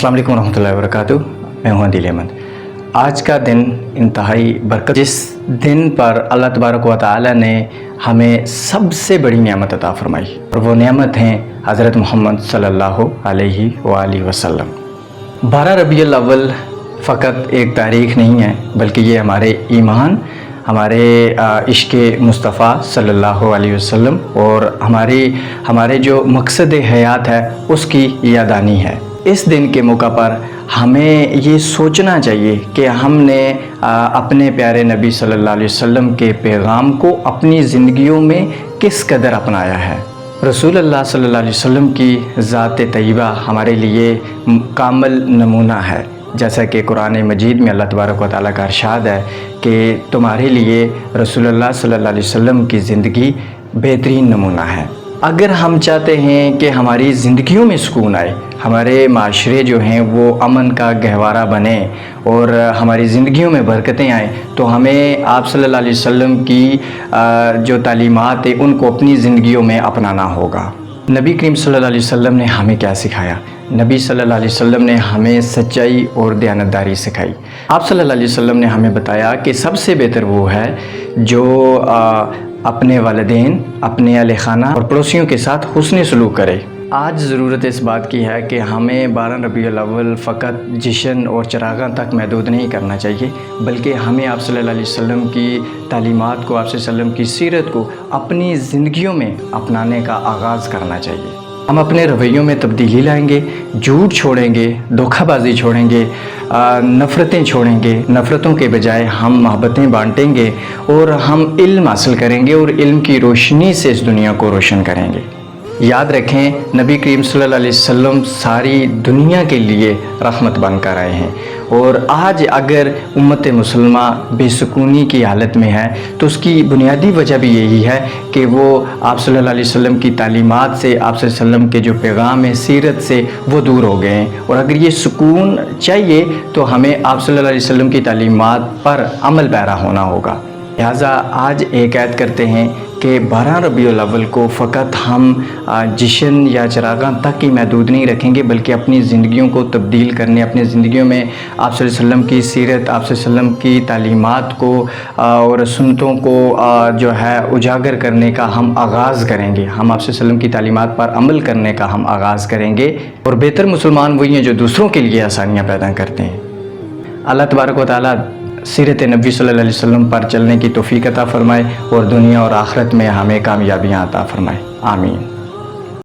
अस्सलाम वालेकुम रहमतुल्लाहि व बरकातुहू। मैं हूँ दिल अहमद। आज का दिन इंतहाई बरकत, जिस दिन पर अल्लाह तबारक व तआला ने हमें सबसे बड़ी नेमत अता फरमाई, और वो नेमत हैं हज़रत मोहम्मद सल्लल्लाहु अलैहि वसल्लम। 12 रबीउल अव्वल फ़कत एक तारीख़ नहीं है, बल्कि ये हमारे ईमान, हमारे इश्क़ मुस्तफ़ा सल्लल्लाहु अलैहि वसल्लम और हमारे जो मकसद हयात है उसकी यादानी है। इस दिन के मौका पर हमें ये सोचना चाहिए कि हमने अपने प्यारे नबी सल्लल्लाहु अलैहि वसल्लम के पैगाम को अपनी ज़िंदगियों में किस कदर अपनाया है। रसूलुल्लाह सल्लल्लाहु अलैहि वसल्लम की ज़ात तय्यबा हमारे लिए कामिल नमूना है। जैसा कि कुरान मजीद में अल्लाह तबारक व तआला का इरशाद है कि तुम्हारे लिए रसूलुल्लाह सल्लल्लाहु अलैहि वसल्लम की ज़िंदगी बेहतरीन नमूना है। अगर हम चाहते हैं कि हमारी ज़िंदगियों में सुकून आए, हमारे माशरे जो हैं वो अमन का गहवारा बने और हमारी ज़िंदगियों में बरकतें आएँ, तो हमें आप सल्लल्लाहु अलैहि वसल्लम की जो तालीमात है उनको अपनी ज़िंदगियों में अपनाना होगा। नबी करीम सल्लल्लाहु अलैहि वसल्लम ने हमें क्या सिखाया? नबी सल्लल्लाहु अलैहि वसल्लम ने हमें सच्चाई और दयानतदारी सिखाई। आप सल्लल्लाहु अलैहि वसल्लम ने हमें बताया कि सबसे बेहतर वो है जो अपने वालिदैन, अपने अहले खाना और पड़ोसियों के साथ हुस्न सलूक करे। आज ज़रूरत इस बात की है कि हमें 12 रबीउल अव्वल फ़कत जश्न और चरागां तक महदूद नहीं करना चाहिए, बल्कि हमें आप सल्लल्लाहु अलैहि वसल्लम की तालीमात को, आप सल्लल्लाहु अलैहि वसल्लम की सीरत को अपनी ज़िंदगियों में अपनाने का आगाज़ करना चाहिए। हम अपने रवैयों में तब्दीली लाएंगे, झूठ छोड़ेंगे, धोखाबाजी छोड़ेंगे, नफ़रतें छोड़ेंगे। नफ़रतों के बजाय हम मोहब्बतें बांटेंगे और हम इल्म हासिल करेंगे और इल्म की रोशनी से इस दुनिया को रोशन करेंगे। याद रखें, नबी करीम सल्लल्लाहु अलैहि वसल्लम सारी दुनिया के लिए रहमत बनकर आए हैं, और आज अगर उम्मत मुसलमा बेसुकूनी की हालत में है तो उसकी बुनियादी वजह भी यही है कि वो आप सल्लल्लाहु अलैहि वसल्लम की तालीमात से, आप सल्लल्लाहु अलैहि वसल्लम के जो पैगाम है, सीरत से वो दूर हो गए हैं। और अगर ये सुकून चाहिए तो हमें आप सल्लल्लाहु अलैहि वसल्लम की तालीमात पर अमल पैरा होना होगा। लिहाजा आज एक ऐद करते हैं कि 12 रबीउल अव्वल को फ़कत हम जश्न या चरागां तक ही महदूद नहीं रखेंगे, बल्कि अपनी ज़िंदगियों को तब्दील करने, अपनी ज़िंदगियों में आप सल्लल्लाहु अलैहि वसल्लम की सीरत, आप सल्लल्लाहु अलैहि वसल्लम की तालीमात को और सुन्नतों को जो है उजागर करने का हम आगाज़ करेंगे। हम आप सल्लल्लाहु अलैहि वसल्लम की तालीमात पर अमल करने का हम आगाज़ करेंगे, और बेहतर मुसलमान वही हैं जो दूसरों के लिए आसानियाँ पैदा करते हैं। अल्लाह तबारक व तआला सीरत नबी सल्लल्लाहु अलैहि वसल्लम पर चलने की तौफीक अता फ़रमाए और दुनिया और आखिरत में हमें कामयाबियाँ अता फ़रमाए। आमीन।